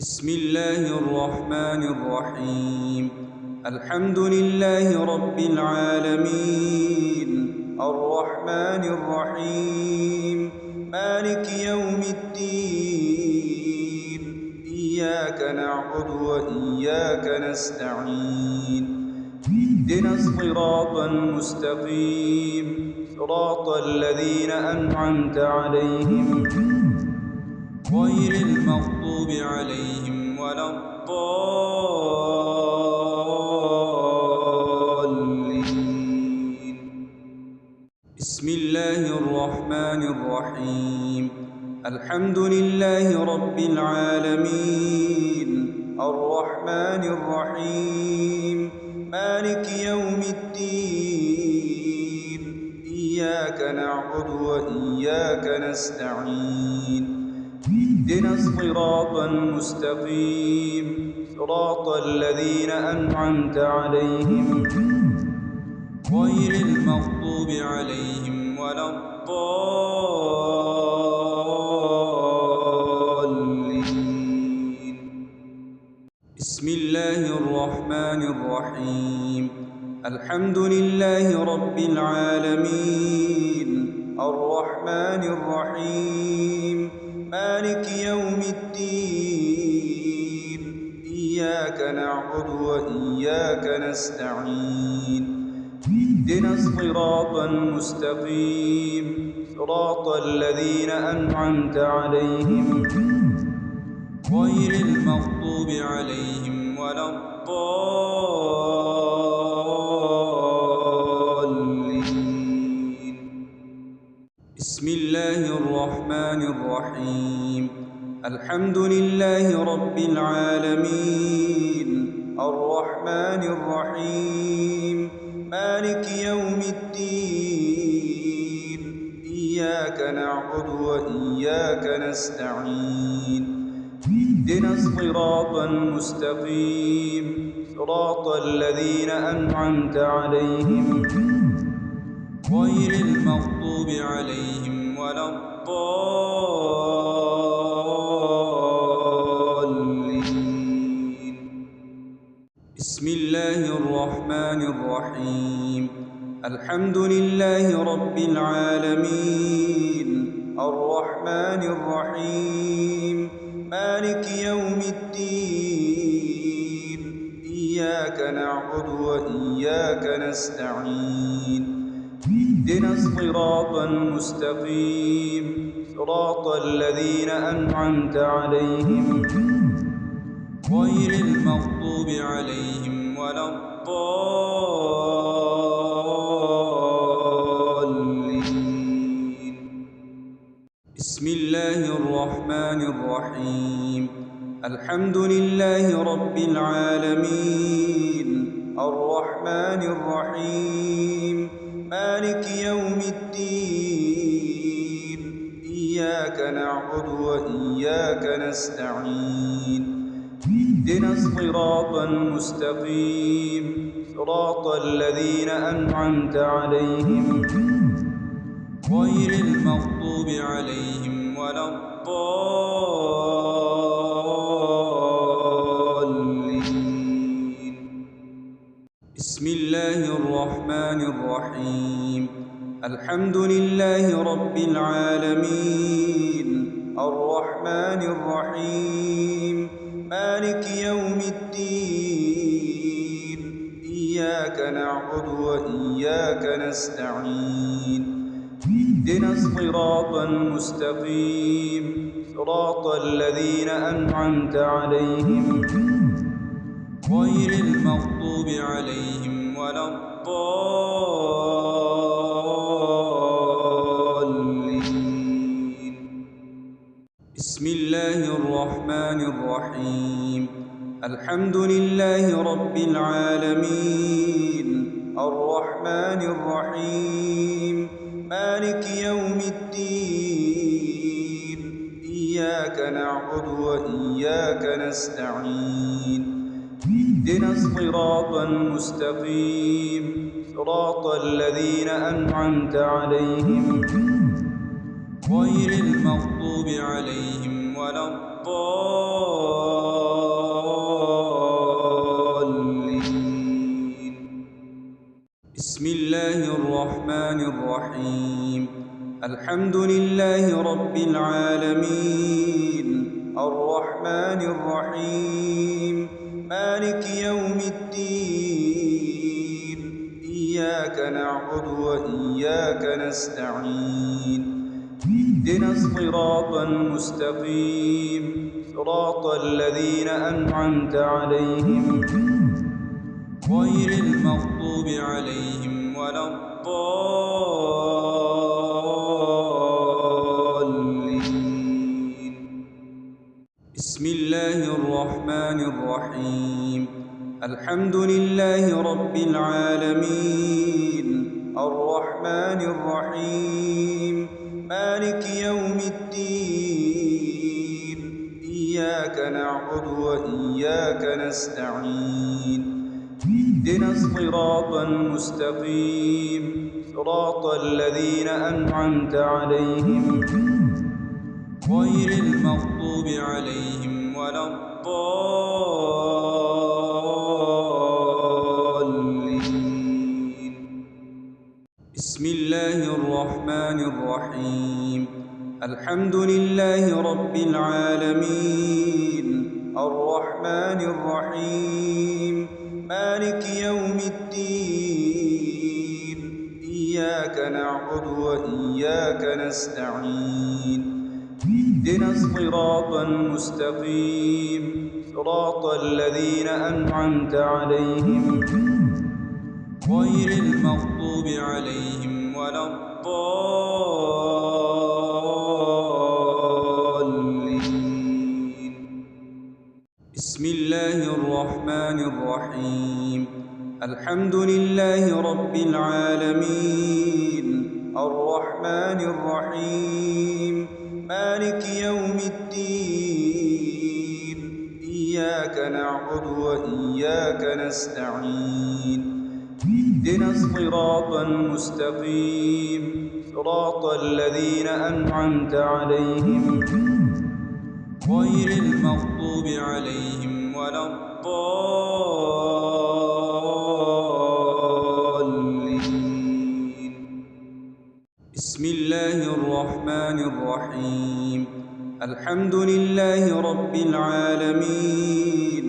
بسم الله الرحمن الرحيم. الحمد لله رب العالمين، الرحمن الرحيم، مالك يوم الدين. إياك نعبد وإياك نستعين. اهدنا الصراط المستقيم، صراط الذين أنعمت عليهم غير المغضوب عليهم ولا الضالين. بسم الله الرحمن الرحيم. الحمد لله رب العالمين، الرحمن الرحيم، مالك يوم الدين. إياك نعبد وإياك نستعين. اهدنا الصراط المستقيم، صراط الذين أنعمت عليهم غير المغضوب عليهم ولا الضالين. بسم الله الرحمن الرحيم. الحمد لله رب العالمين، الرحمن الرحيم، مالك يوم الدين. إياك نعبد وإياك نستعين. اهدنا الصراط المستقيم، صراط الذين أنعمت عليهم غير المغضوب عليهم ولا الضالين. بسم الله الرحمن الرحيم. الحمد لله رب العالمين، الرحمن الرحيم، مالك يوم الدين. إياك نعبد وإياك نستعين. اهدنا الصراط المستقيم، صراط الذين أنعمت عليهم غير المغضوب عليهم ولا الضالين. بسم الله الرحمن الرحيم. الحمد لله رب العالمين، الرحمن الرحيم، مالك يوم الدين. إياك نعبد وإياك نستعين. اهدنا الصراط المستقيم، صراط الذين أنعمت عليهم غير المغضوب عليهم ولا الضالين. بسم الله الرحمن الرحيم. الحمد لله رب العالمين، الرحمن الرحيم، مالك يوم الدين. إياك نعبد وإياك نستعين. اهدنا الصراط المستقيم، صراط الذين أنعمت عليهم غير المغضوب عليهم ولا الضالين. بسم الله الرحمن الرحيم. الحمد لله رب العالمين، الرحمن الرحيم، مالك يوم الدين. إياك نعبد وإياك نستعين. اهدنا الصراط المستقيم، صراط الذين أنعمت عليهم غير المغضوب عليهم ولا الضالين. بسم الله الرحمن الرحيم. الحمد لله رب العالمين، الرحمن الرحيم، مالك يوم الدين. إياك نعبد وإياك نستعين. اهدنا الصراط المستقيم، صراط الذين أنعمت عليهم غير المغضوب عليهم ولا الضالين. بسم الله الرحمن الرحيم الحمد لله رب العالمين الرحمن الرحيم مالك يوم الدين إياك نعبد وإياك نستعين اهدنا الصراط المستقيم صراط الذين أنعمت عليهم غير المغضوب عليهم ولا الضالين بسم الله الرحمن الرحيم الحمد لله رب العالمين الرحمن الرحيم مالك يوم الدين إياك نعبد وإياك نستعين اهدنا الصراط المستقيم صراط الذين أنعمت عليهم غير المغضوب عليهم ولا الضالين بسم الله الرحمن الرحيم الحمد لله رب العالمين الرحمن الرحيم مالك يوم الدين إياك نعبد وإياك نستعين اهدنا الصراط المستقيم صراط الذين أنعمت عليهم غير المغضوب عليهم ولا الضالين بسم الله الرحمن الرحيم الحمد لله رب العالمين الرحمن الرحيم مالك يوم الدين إياك نعبد وإياك نستعين اهدنا الصراط المستقيم صراط الذين أنعمت عليهم غير المغضوب عليهم ولا الضالين بسم الله الرحمن الرحيم الحمد لله رب العالمين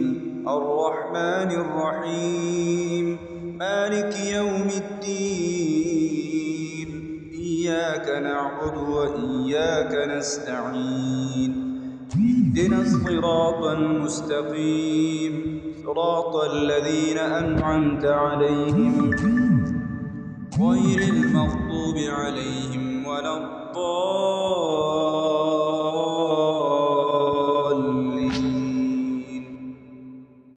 الرحمن الرحيم مالك يوم الدين إياك نعبد وإياك نستعين اهدنا الصراط المستقيم صراط الذين أنعمت عليهم غير المغضوب عليهم ولا الضالين